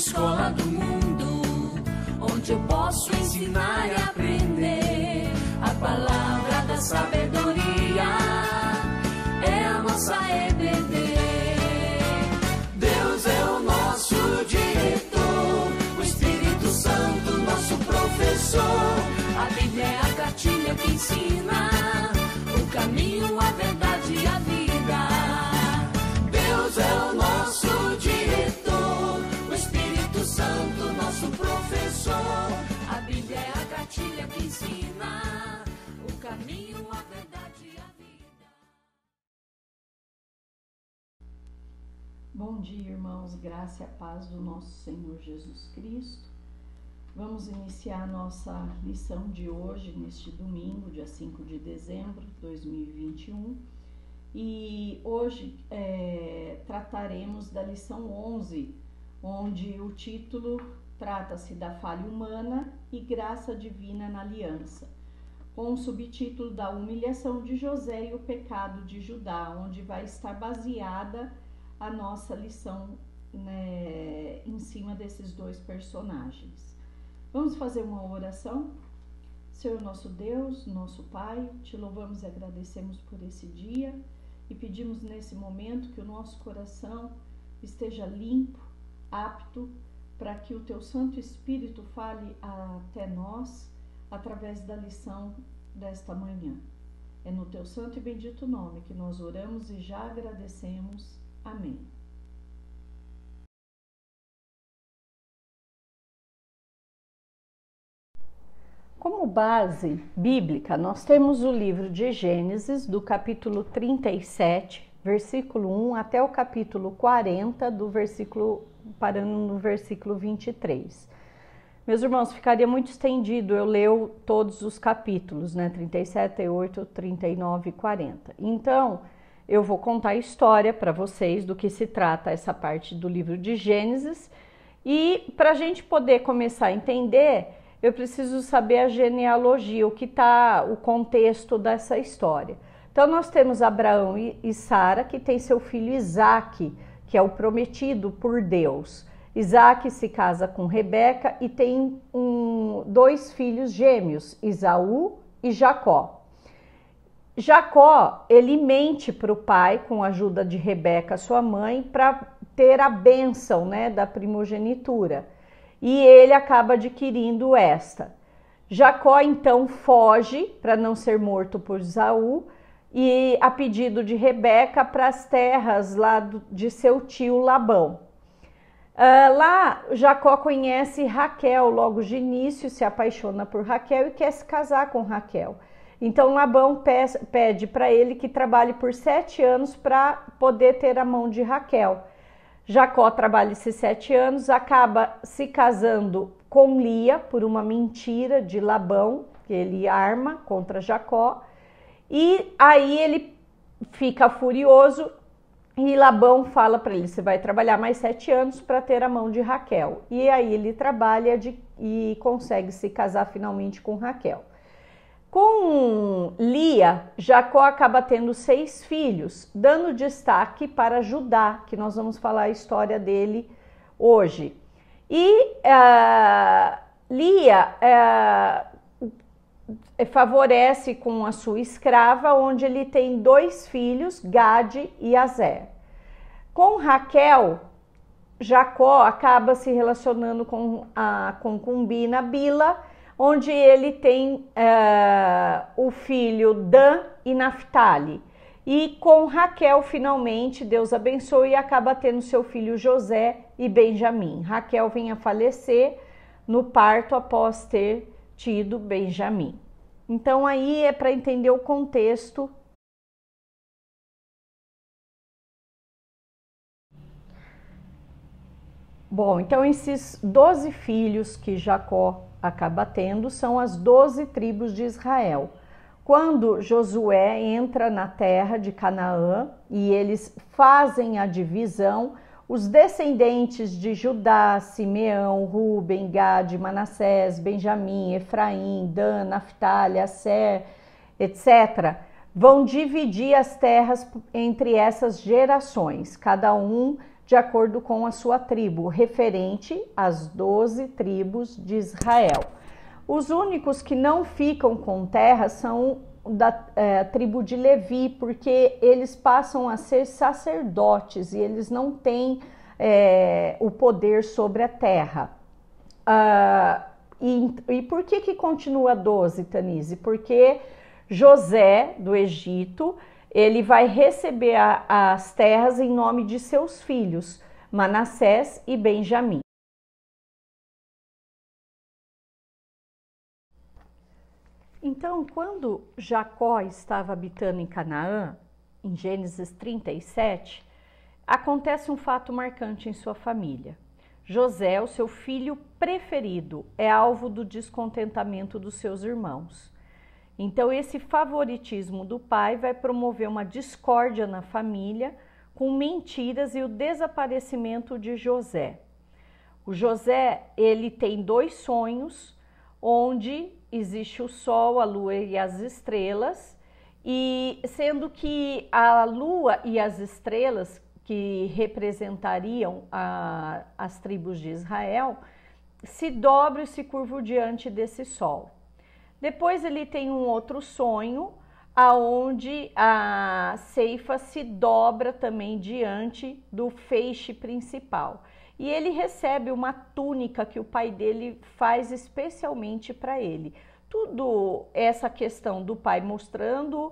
escola do mundo, onde eu posso ensinar e aprender. A palavra da sabedoria é a nossa EBD. Deus é o nosso diretor, o Espírito Santo nosso professor. A Bíblia é a cartilha que ensina o caminho, a verdade e a vida. Deus é o nosso diretor, o Espírito Santo nosso professor. A Bíblia é a cartilha que ensina o caminho, a verdade e a vida. Bom dia, irmãos, graça e a paz do nosso Senhor Jesus Cristo. Vamos iniciar a nossa lição de hoje, neste domingo, dia 5 de dezembro de 2021. E hoje trataremos da lição 11, onde o título trata-se da falha humana e graça divina na aliança, com o subtítulo da humilhação de José e o pecado de Judá, onde vai estar baseada a nossa lição, né, em cima desses dois personagens. Vamos fazer uma oração? Senhor nosso Deus, nosso Pai, te louvamos e agradecemos por esse dia e pedimos nesse momento que o nosso coração esteja limpo, apto, para que o teu Santo Espírito fale até nós através da lição desta manhã. É no teu santo e bendito nome que nós oramos e já agradecemos. Amém. Como base bíblica, nós temos o livro de Gênesis, do capítulo 37, versículo 1, até o capítulo 40, parando no versículo 23. Meus irmãos, ficaria muito estendido eu ler todos os capítulos, né? 37, 38, 39 e 40. Então, eu vou contar a história para vocês do que se trata essa parte do livro de Gênesis. E para a gente poder começar a entender, eu preciso saber a genealogia, o contexto dessa história. Então, nós temos Abraão e Sara, que tem seu filho Isaque, que é o prometido por Deus. Isaque se casa com Rebeca e tem dois filhos gêmeos, Esaú e Jacó. Jacó, ele mente para o pai, com a ajuda de Rebeca, sua mãe, para ter a bênção, né, da primogenitura. E ele acaba adquirindo esta. Jacó então foge para não ser morto por Esaú e a pedido de Rebeca para as terras lá de seu tio Labão. Lá Jacó conhece Raquel logo de início, se apaixona por Raquel e quer se casar com Raquel. Então Labão pede para ele que trabalhe por 7 anos para poder ter a mão de Raquel. Jacó trabalha esses 7 anos, acaba se casando com Lia por uma mentira de Labão, que ele arma contra Jacó. E aí ele fica furioso e Labão fala para ele, você vai trabalhar mais 7 anos para ter a mão de Raquel. E aí ele trabalha e consegue se casar finalmente com Raquel. Com Lia, Jacó acaba tendo 6 filhos, dando destaque para Judá, que nós vamos falar a história dele hoje. E Lia favorece com a sua escrava, onde ele tem 2 filhos, Gade e Azer. Com Raquel, Jacó acaba se relacionando com a concubina Bila, onde ele tem o filho Dan e Naftali. E com Raquel, finalmente, Deus abençoa e acaba tendo seu filho José e Benjamim. Raquel vem a falecer no parto após ter tido Benjamim. Então aí é para entender o contexto. Bom, então esses 12 filhos que Jacó acaba tendo são as 12 tribos de Israel. Quando Josué entra na terra de Canaã e eles fazem a divisão, os descendentes de Judá, Simeão, Ruben, Gade, Manassés, Benjamim, Efraim, Dan, Naftali, Aser, etc., vão dividir as terras entre essas gerações, cada um de acordo com a sua tribo, referente às 12 tribos de Israel. Os únicos que não ficam com terra são da tribo de Levi, porque eles passam a ser sacerdotes e eles não têm o poder sobre a terra. E por que continua 12, Tanise? Porque José, do Egito, ele vai receber as terras em nome de seus filhos, Manassés e Benjamim. Então, quando Jacó estava habitando em Canaã, em Gênesis 37, acontece um fato marcante em sua família. José, o seu filho preferido, é alvo do descontentamento dos seus irmãos. Então, esse favoritismo do pai vai promover uma discórdia na família, com mentiras e o desaparecimento de José. O José, ele tem 2 sonhos, onde existe o sol, a lua e as estrelas, e sendo que a lua e as estrelas, que representariam as tribos de Israel, se dobram e se curvam diante desse sol. Depois ele tem um outro sonho, aonde a ceifa se dobra também diante do feixe principal. E ele recebe uma túnica que o pai dele faz especialmente para ele. Tudo essa questão do pai mostrando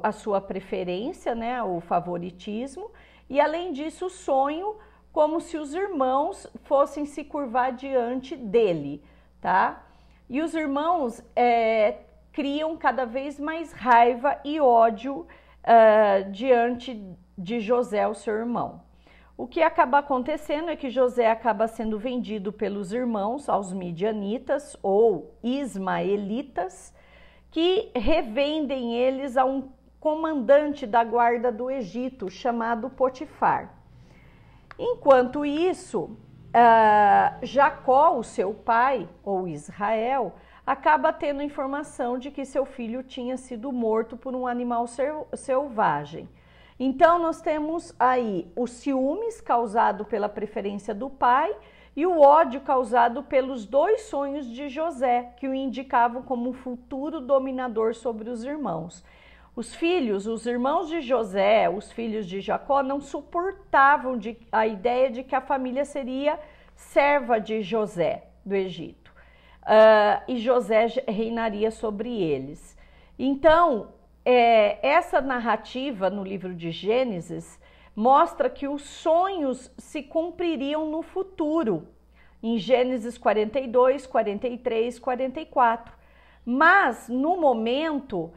a sua preferência, né, o favoritismo, e além disso o sonho como se os irmãos fossem se curvar diante dele, tá? E os irmãos criam cada vez mais raiva e ódio diante de José, o seu irmão. O que acaba acontecendo é que José acaba sendo vendido pelos irmãos aos midianitas ou ismaelitas, que revendem eles a um comandante da guarda do Egito chamado Potifar. Enquanto isso, Jacó, o seu pai, ou Israel, acaba tendo informação de que seu filho tinha sido morto por um animal selvagem. Então, nós temos aí os ciúmes causado pela preferência do pai e o ódio causado pelos 2 sonhos de José, que o indicavam como um futuro dominador sobre os irmãos. Os irmãos de José, os filhos de Jacó, não suportavam a ideia de que a família seria serva de José, do Egito. E José reinaria sobre eles. Então, essa narrativa no livro de Gênesis mostra que os sonhos se cumpririam no futuro, em Gênesis 42, 43, 44. Mas, no momento,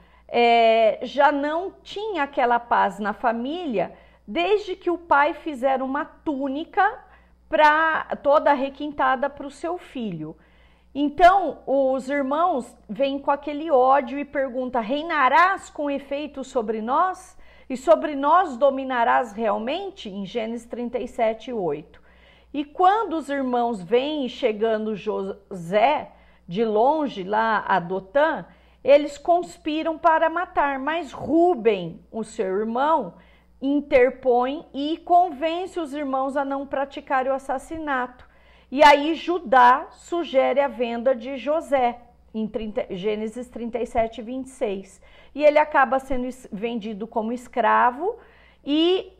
já não tinha aquela paz na família, desde que o pai fizera uma túnica toda requintada para o seu filho. Então, os irmãos vêm com aquele ódio e perguntam: reinarás com efeito sobre nós? E sobre nós dominarás realmente? Em Gênesis 37, 8. E quando os irmãos vêm chegando José, de longe, lá a Dotã, eles conspiram para matar, mas Rúben, o seu irmão, interpõe e convence os irmãos a não praticarem o assassinato. E aí Judá sugere a venda de José, em Gênesis 37, 26. E ele acaba sendo vendido como escravo e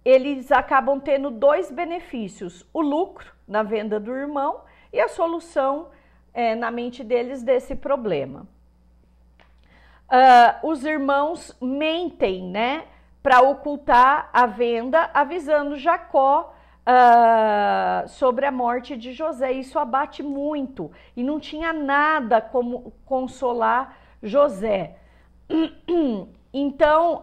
eles acabam tendo 2 benefícios: o lucro na venda do irmão e a solução na mente deles desse problema. Os irmãos mentem, né, para ocultar a venda, avisando Jacó sobre a morte de José. Isso abate muito e não tinha nada como consolar José. Então,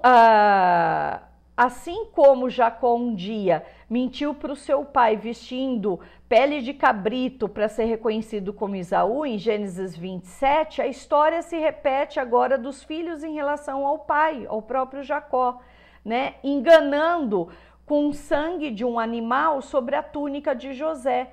assim como Jacó um dia mentiu para o seu pai vestindo pele de cabrito para ser reconhecido como Esaú, em Gênesis 27, a história se repete agora dos filhos em relação ao pai, ao próprio Jacó, né? Enganando com o sangue de um animal sobre a túnica de José,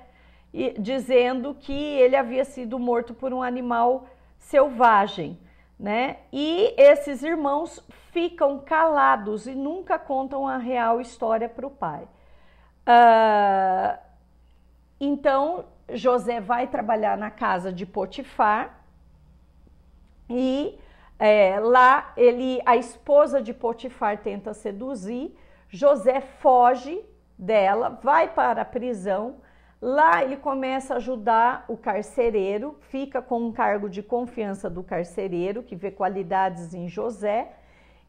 dizendo que ele havia sido morto por um animal selvagem, né? E esses irmãos ficam calados e nunca contam a real história para o pai. Então, José vai trabalhar na casa de Potifar e lá a esposa de Potifar tenta seduzir, José foge dela, vai para a prisão, lá ele começa a ajudar o carcereiro, fica com um cargo de confiança do carcereiro, que vê qualidades em José,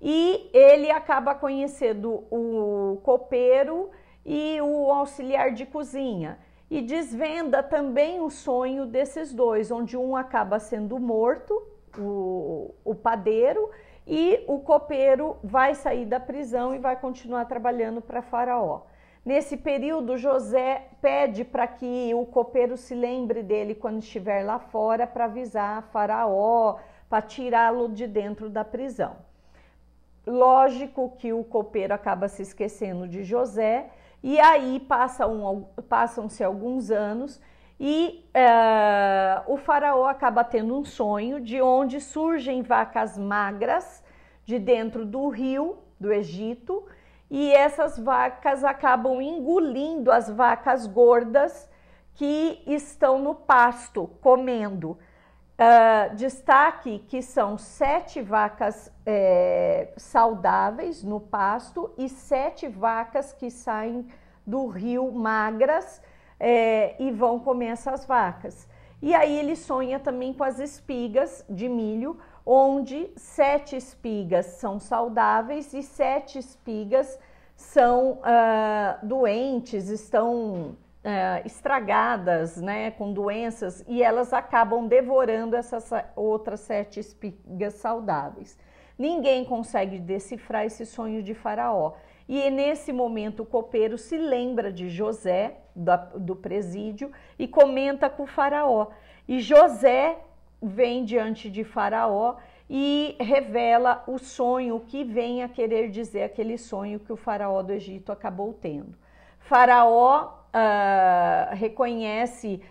e ele acaba conhecendo o copeiro e o auxiliar de cozinha, e desvenda também o sonho desses dois, onde um acaba sendo morto, o padeiro, e o copeiro vai sair da prisão e vai continuar trabalhando para Faraó. Nesse período, José pede para que o copeiro se lembre dele quando estiver lá fora para avisar Faraó, para tirá-lo de dentro da prisão. Lógico que o copeiro acaba se esquecendo de José, e aí passam-se alguns anos e o Faraó acaba tendo um sonho de onde surgem vacas magras de dentro do rio do Egito, e essas vacas acabam engolindo as vacas gordas que estão no pasto comendo. Destaque que são 7 vacas saudáveis no pasto e 7 vacas que saem do rio magras e vão comer essas vacas. E aí ele sonha também com as espigas de milho, onde 7 espigas são saudáveis e 7 espigas são doentes, estão estragadas, né, com doenças, e elas acabam devorando essas outras 7 espigas saudáveis. Ninguém consegue decifrar esse sonho de Faraó. E nesse momento o copeiro se lembra de José, do presídio, e comenta com o Faraó. E José vem diante de Faraó e revela o sonho que vem a querer dizer aquele sonho que o Faraó do Egito acabou tendo. Faraó reconhece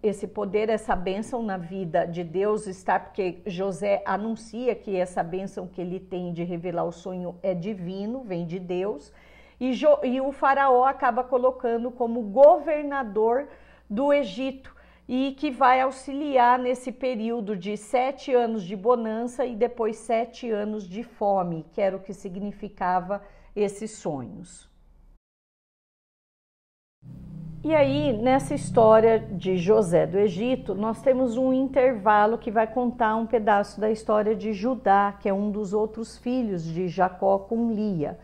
esse poder, essa bênção na vida de Deus está, porque José anuncia que essa bênção que ele tem de revelar o sonho é divino, vem de Deus, e o Faraó acaba colocando como governador do Egito, e que vai auxiliar nesse período de 7 anos de bonança e depois 7 anos de fome, que era o que significava esses sonhos. E aí, nessa história de José do Egito, nós temos um intervalo que vai contar um pedaço da história de Judá, que é um dos outros filhos de Jacó com Lia,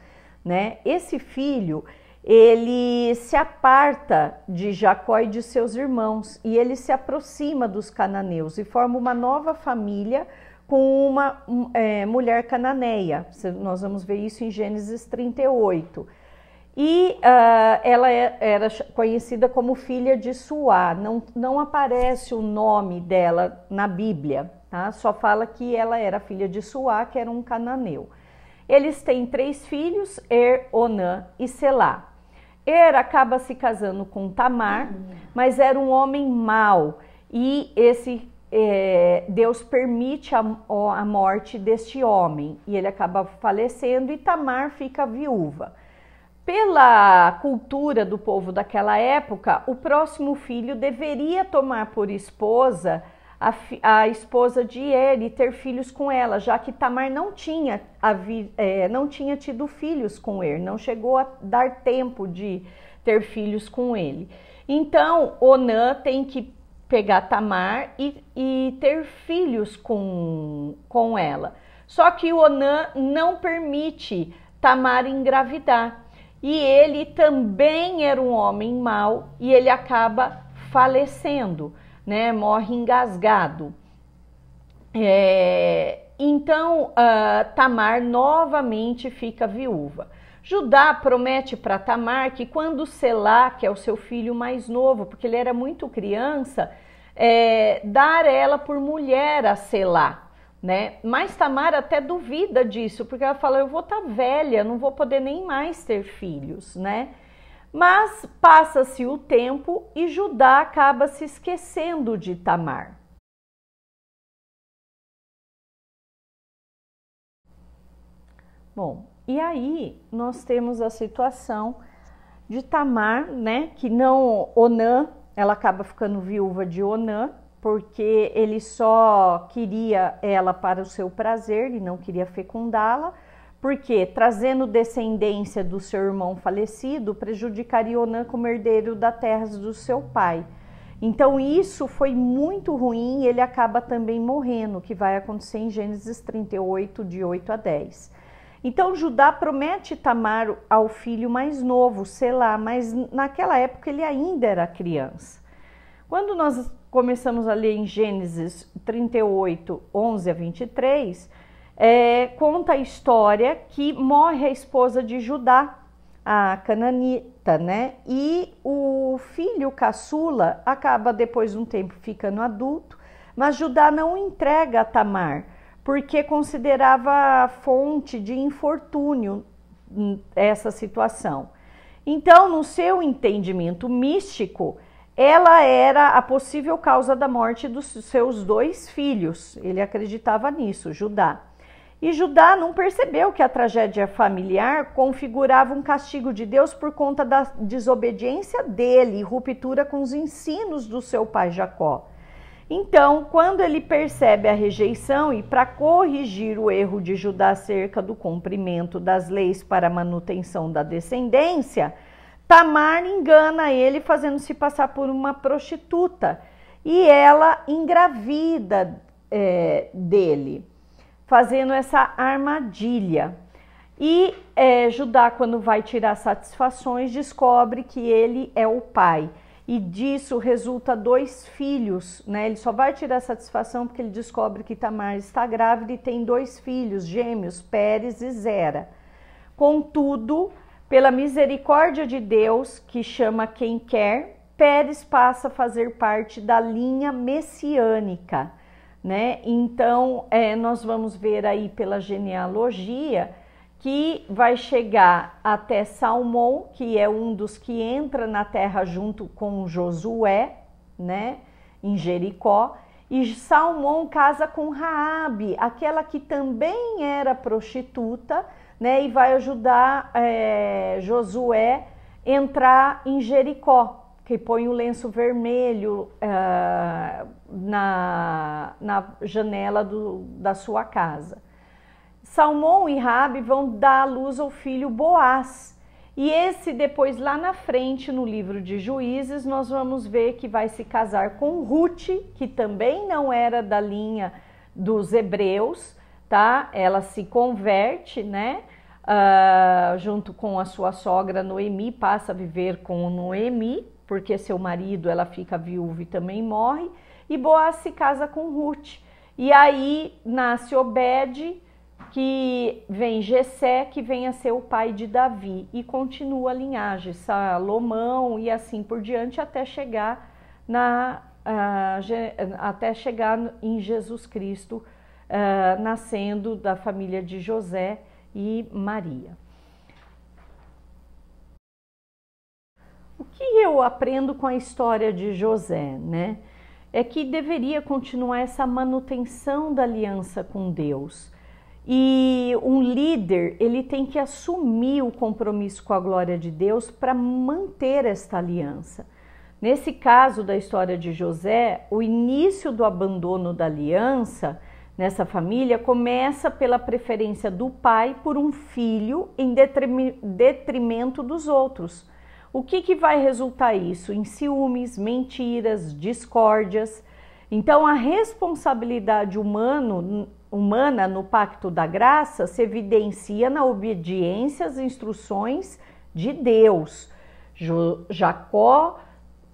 né? Esse filho, ele se aparta de Jacó e de seus irmãos, e ele se aproxima dos cananeus e forma uma nova família com uma mulher cananeia. Nós vamos ver isso em Gênesis 38. E ela era conhecida como filha de Suá, não aparece o nome dela na Bíblia, tá? Só fala que ela era filha de Suá, que era um cananeu. Eles têm 3 filhos, Onã e Selá. Acaba se casando com Tamar, mas era um homem mau, e Deus permite a morte deste homem, e ele acaba falecendo, e Tamar fica viúva. Pela cultura do povo daquela época, o próximo filho deveria tomar por esposa a esposa de ele e ter filhos com ela, já que Tamar não tinha tido filhos com ele, não chegou a dar tempo de ter filhos com ele. Então, Onã tem que pegar Tamar e ter filhos com ela. Só que Onã não permite Tamar engravidar. E ele também era um homem mau e ele acaba falecendo, né? Morre engasgado. Então, Tamar novamente fica viúva. Judá promete para Tamar que quando Selá, que é o seu filho mais novo, porque ele era muito criança, dar ela por mulher a Selá. Né? Mas Tamar até duvida disso, porque ela fala, eu vou estar velha, não vou poder nem mais ter filhos, né? Mas passa-se o tempo e Judá acaba se esquecendo de Tamar. Bom, e aí nós temos a situação de Tamar, né, que não, Onã, ela acaba ficando viúva de Onã, porque ele só queria ela para o seu prazer, ele não queria fecundá-la, porque trazendo descendência do seu irmão falecido, prejudicaria Onã como herdeiro das terras do seu pai. Então isso foi muito ruim e ele acaba também morrendo, que vai acontecer em Gênesis 38, de 8 a 10. Então Judá promete Tamar ao filho mais novo, Selá, mas naquela época ele ainda era criança. Quando nós começamos a ler em Gênesis 38, 11 a 23, conta a história que morre a esposa de Judá, a cananita, né? E o filho caçula acaba depois de um tempo ficando adulto, mas Judá não entrega a Tamar, porque considerava fonte de infortúnio essa situação. Então, no seu entendimento místico, ela era a possível causa da morte dos seus 2 filhos. Ele acreditava nisso, Judá. E Judá não percebeu que a tragédia familiar configurava um castigo de Deus por conta da desobediência dele e ruptura com os ensinos do seu pai Jacó. Então, quando ele percebe a rejeição e para corrigir o erro de Judá acerca do cumprimento das leis para a manutenção da descendência, Tamar engana ele fazendo-se passar por uma prostituta e ela engravida dele, fazendo essa armadilha. E Judá, quando vai tirar satisfações, descobre que ele é o pai. E disso resulta 2 filhos, né? Ele só vai tirar satisfação porque ele descobre que Tamar está grávida e tem 2 filhos gêmeos, Pérez e Zera. Contudo, pela misericórdia de Deus, que chama quem quer, Pérez passa a fazer parte da linha messiânica, né? Então, nós vamos ver aí pela genealogia que vai chegar até Salmão, que é um dos que entra na terra junto com Josué, né, em Jericó, e Salmão casa com Raabe, aquela que também era prostituta, né, e vai ajudar Josué entrar em Jericó, que põe o lenço vermelho na janela da sua casa. Salmão e Raabe vão dar à luz ao filho Boaz. E esse depois lá na frente, no livro de Juízes, nós vamos ver que vai se casar com Ruth, que também não era da linha dos hebreus, tá? Ela se converte, né? Junto com a sua sogra Noemi, passa a viver com Noemi, porque seu marido, ela fica viúva e também morre. E Boaz se casa com Ruth. E aí nasce Obed, que vem Jessé, que vem a ser o pai de Davi, e continua a linhagem, Salomão e assim por diante, até chegar em Jesus Cristo, nascendo da família de José e Maria. O que eu aprendo com a história de José, né? É que deveria continuar essa manutenção da aliança com Deus. E um líder, ele tem que assumir o compromisso com a glória de Deus para manter esta aliança. Nesse caso da história de José, o início do abandono da aliança nessa família começa pela preferência do pai por um filho em detrimento dos outros. O que vai resultar isso? Em ciúmes, mentiras, discórdias. Então a responsabilidade humana no pacto da graça se evidencia na obediência às instruções de Deus. Jacó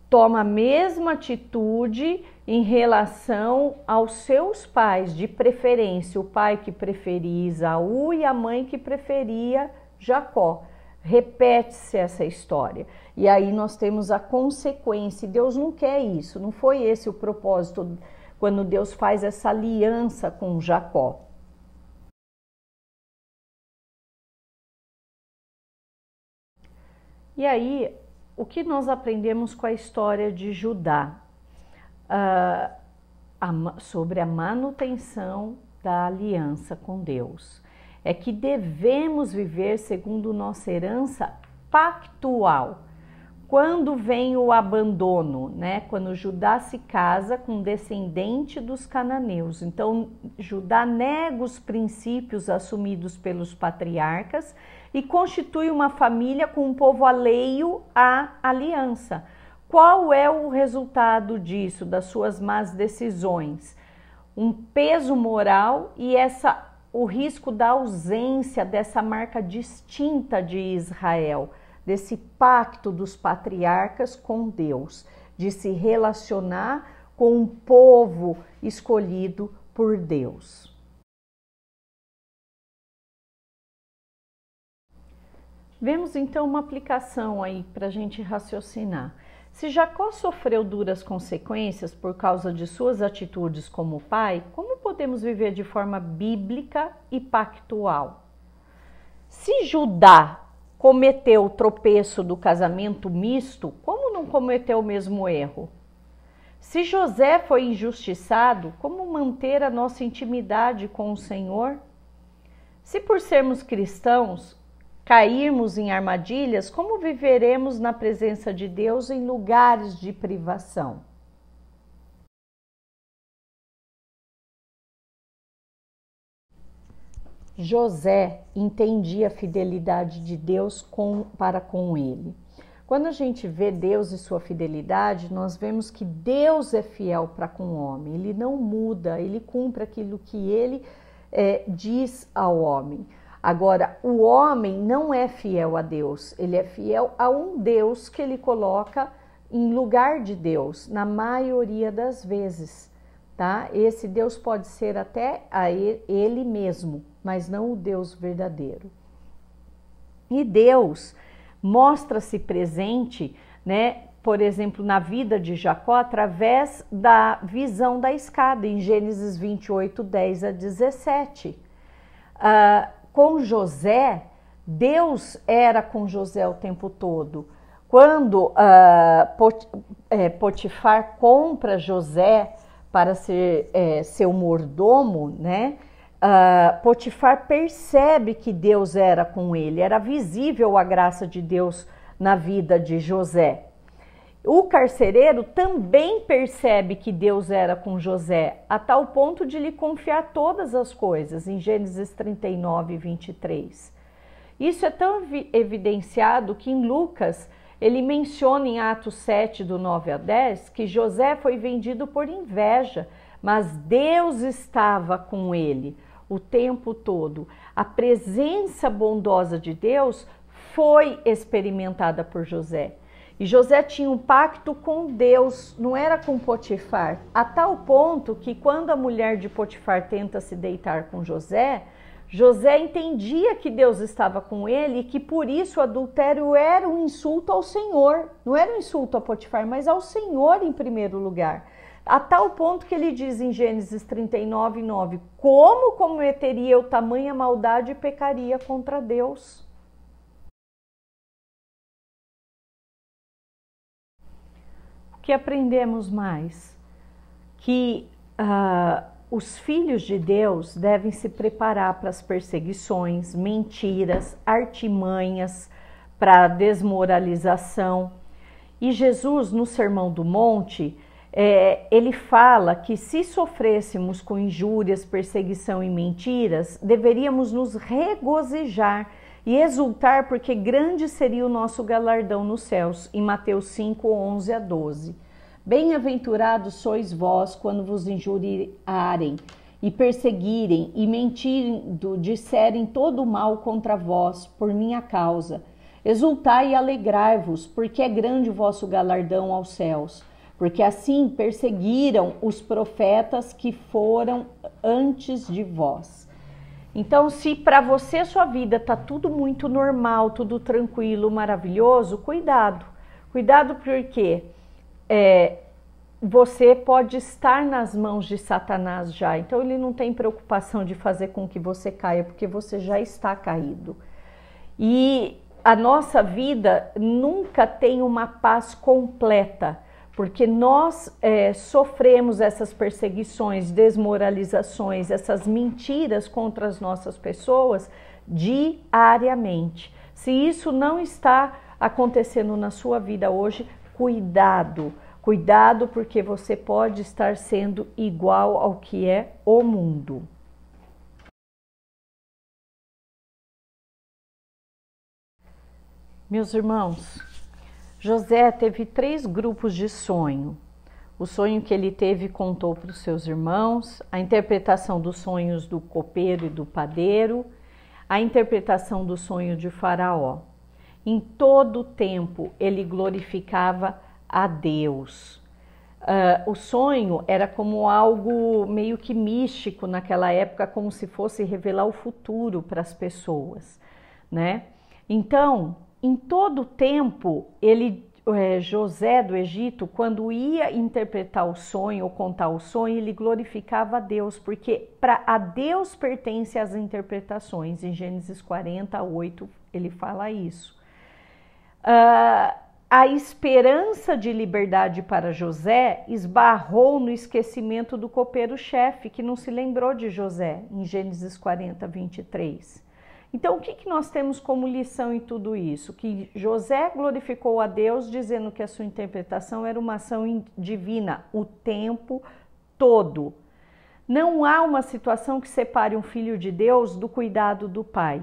toma a mesma atitude em relação aos seus pais, de preferência, o pai que preferia Esaú e a mãe que preferia Jacó. Repete-se essa história. E aí nós temos a consequência. Deus não quer isso, não foi esse o propósito quando Deus faz essa aliança com Jacó. E aí, o que nós aprendemos com a história de Judá? Sobre a manutenção da aliança com Deus. é que devemos viver segundo nossa herança pactual. Quando vem o abandono, né? Quando Judá se casa com descendente dos cananeus. Então, Judá nega os princípios assumidos pelos patriarcas e constitui uma família com um povo alheio à aliança. Qual é o resultado disso, das suas más decisões? Um peso moral e o risco da ausência dessa marca distinta de Israel, desse pacto dos patriarcas com Deus, de se relacionar com um povo escolhido por Deus. Vemos então uma aplicação aí para a gente raciocinar. Se Jacó sofreu duras consequências por causa de suas atitudes como pai, como podemos viver de forma bíblica e pactual? Se Judá cometeu o tropeço do casamento misto, como não cometeu o mesmo erro? Se José foi injustiçado, como manter a nossa intimidade com o Senhor? Se por sermos cristãos cairmos em armadilhas, como viveremos na presença de Deus em lugares de privação? José entendia a fidelidade de Deus para com ele. Quando a gente vê Deus e sua fidelidade, nós vemos que Deus é fiel para com o homem. Ele não muda, ele cumpre aquilo que ele diz ao homem. Agora, o homem não é fiel a Deus, ele é fiel a um Deus que ele coloca em lugar de Deus, na maioria das vezes, tá? Esse Deus pode ser até a ele mesmo, mas não o Deus verdadeiro. E Deus mostra-se presente, né? Por exemplo, na vida de Jacó, através da visão da escada, em Gênesis 28, 10 a 17. Com José, Deus era com José o tempo todo. Quando Potifar compra José para ser seu mordomo, né? Potifar percebe que Deus era com ele, era visível a graça de Deus na vida de José. O carcereiro também percebe que Deus era com José, a tal ponto de lhe confiar todas as coisas, em Gênesis 39, 23. Isso é tão evidenciado que em Lucas, ele menciona em Atos 7, do 9 a 10, que José foi vendido por inveja, mas Deus estava com ele o tempo todo. A presença bondosa de Deus foi experimentada por José. E José tinha um pacto com Deus, não era com Potifar, a tal ponto que quando a mulher de Potifar tenta se deitar com José, José entendia que Deus estava com ele e que por isso o adultério era um insulto ao Senhor, não era um insulto a Potifar, mas ao Senhor em primeiro lugar. A tal ponto que ele diz em Gênesis 39, 9, como cometeria eu tamanha maldade e pecaria contra Deus? Que aprendemos mais? Que os filhos de Deus devem se preparar para as perseguições, mentiras, artimanhas, para a desmoralização. E Jesus, no Sermão do Monte, ele fala que se sofrêssemos com injúrias, perseguição e mentiras, deveríamos nos regozijar e exultar, porque grande seria o nosso galardão nos céus, em Mateus 5, 11 a 12. Bem-aventurados sois vós quando vos injuriarem e perseguirem e mentindo disserem todo o mal contra vós por minha causa. Exultai e alegrai-vos, porque é grande o vosso galardão aos céus, porque assim perseguiram os profetas que foram antes de vós. Então, se para você sua vida está tudo muito normal, tudo tranquilo, maravilhoso, cuidado. Cuidado porque você pode estar nas mãos de Satanás já. Então, ele não tem preocupação de fazer com que você caia, porque você já está caído. E a nossa vida nunca tem uma paz completa, porque nós sofremos essas perseguições, desmoralizações, essas mentiras contra as nossas pessoas diariamente. Se isso não está acontecendo na sua vida hoje, cuidado, cuidado, porque você pode estar sendo igual ao que é o mundo. Meus irmãos, José teve 3 grupos de sonho. O sonho que ele teve contou para os seus irmãos, a interpretação dos sonhos do copeiro e do padeiro, a interpretação do sonho de Faraó. Em todo o tempo ele glorificava a Deus. O sonho era como algo meio que místico naquela época, como se fosse revelar o futuro para as pessoas, né? Então, em todo o tempo, José do Egito, quando ia interpretar o sonho ou contar o sonho, ele glorificava a Deus, porque a Deus pertence as interpretações. Em Gênesis 48, ele fala isso. A esperança de liberdade para José esbarrou no esquecimento do copeiro-chefe, que não se lembrou de José, em Gênesis 40, 23. Então, o que nós temos como lição em tudo isso? Que José glorificou a Deus, dizendo que a sua interpretação era uma ação divina o tempo todo. Não há uma situação que separe um filho de Deus do cuidado do pai.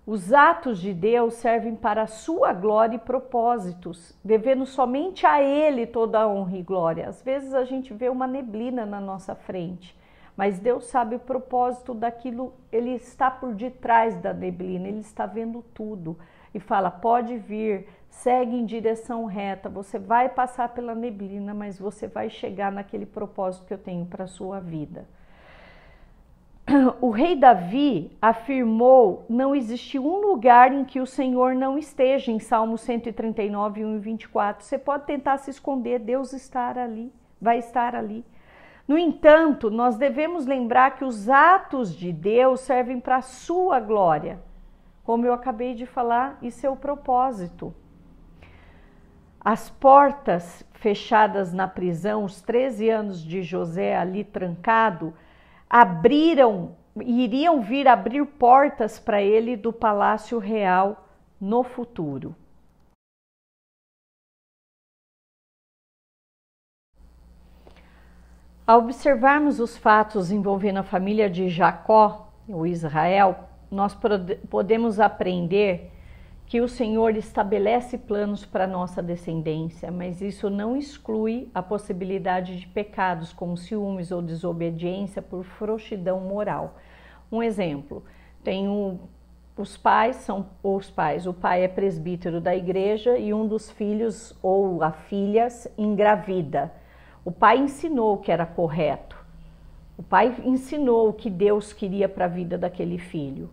Os atos de Deus servem para a sua glória e propósitos, devendo somente a Ele toda a honra e glória. Às vezes a gente vê uma neblina na nossa frente, mas Deus sabe o propósito daquilo, Ele está por detrás da neblina, Ele está vendo tudo. E fala, pode vir, segue em direção reta, você vai passar pela neblina, mas você vai chegar naquele propósito que eu tenho para a sua vida. O rei Davi afirmou, não existe um lugar em que o Senhor não esteja, em Salmo 139, 1 e 24. Você pode tentar se esconder, Deus estará ali, vai estar ali. No entanto, nós devemos lembrar que os atos de Deus servem para a sua glória. Como eu acabei de falar, isso é o propósito. As portas fechadas na prisão, os 13 anos de José ali trancado, iriam vir abrir portas para ele do palácio real no futuro. Ao observarmos os fatos envolvendo a família de Jacó, o Israel, nós podemos aprender que o Senhor estabelece planos para nossa descendência, mas isso não exclui a possibilidade de pecados como ciúmes ou desobediência por frouxidão moral. Um exemplo, o pai é presbítero da igreja e um dos filhos ou a filhas engravida. O pai ensinou o que era correto. O pai ensinou o que Deus queria para a vida daquele filho.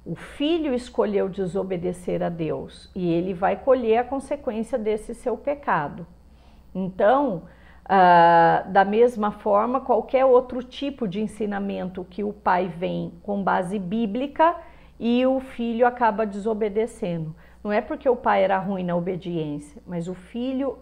O filho escolheu desobedecer a Deus e ele vai colher a consequência desse seu pecado. Então, da mesma forma, qualquer outro tipo de ensinamento que o pai vem com base bíblica e o filho acaba desobedecendo. Não é porque o pai era ruim na obediência, mas o filho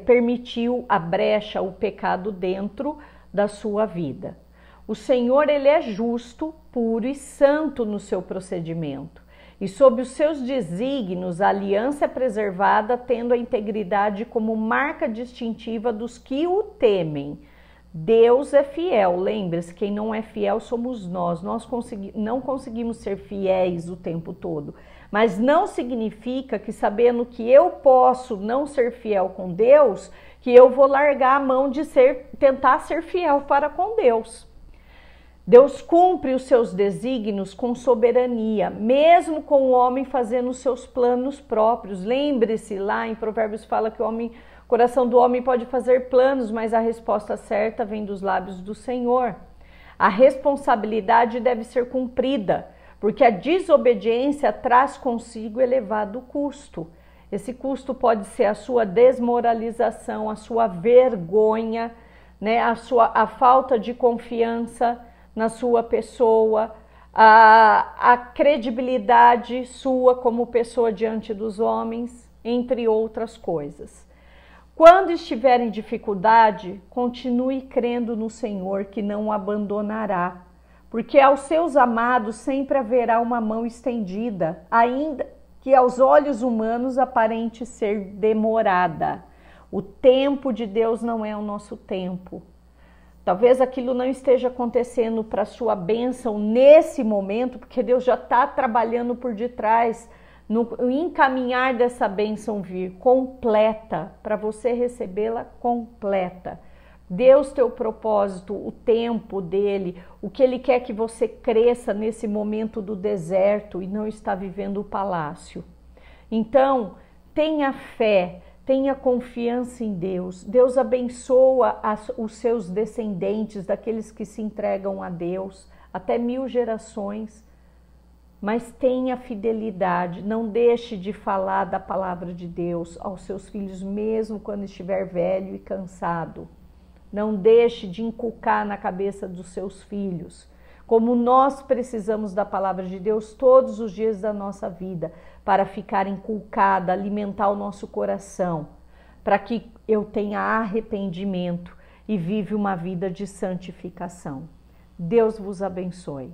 permitiu a brecha, o pecado dentro da sua vida. O Senhor, Ele é justo, puro e santo no seu procedimento. E sob os seus desígnios, a aliança é preservada, tendo a integridade como marca distintiva dos que o temem. Deus é fiel, lembre-se, quem não é fiel somos nós. Nós não conseguimos ser fiéis o tempo todo. Mas não significa que, sabendo que eu posso não ser fiel com Deus, que eu vou largar a mão de tentar ser fiel para com Deus. Deus cumpre os seus desígnios com soberania, mesmo com o homem fazendo os seus planos próprios. Lembre-se, lá em Provérbios fala que o coração do homem pode fazer planos, mas a resposta certa vem dos lábios do Senhor. A responsabilidade deve ser cumprida, porque a desobediência traz consigo elevado custo. Esse custo pode ser a sua desmoralização, a sua vergonha, né? a falta de confiança na sua pessoa, a credibilidade sua como pessoa diante dos homens. entre outras coisas. Quando estiver em dificuldade, continue crendo no Senhor, que não o abandonará, porque aos seus amados sempre haverá uma mão estendida, ainda que aos olhos humanos aparente ser demorada. O tempo de Deus não é o nosso tempo. Talvez aquilo não esteja acontecendo para a sua bênção nesse momento, porque Deus já está trabalhando por detrás, no encaminhar dessa bênção vir completa, para você recebê-la completa. Deus tem o propósito, o tempo dele, o que ele quer que você cresça nesse momento do deserto e não está vivendo o palácio. Então, tenha fé, tenha confiança em Deus. Deus abençoa os seus descendentes, daqueles que se entregam a Deus, até 1000 gerações. Mas tenha fidelidade, não deixe de falar da palavra de Deus aos seus filhos, mesmo quando estiver velho e cansado. Não deixe de inculcar na cabeça dos seus filhos, como nós precisamos da palavra de Deus todos os dias da nossa vida, para ficar inculcada, alimentar o nosso coração, para que eu tenha arrependimento e viva uma vida de santificação. Deus vos abençoe.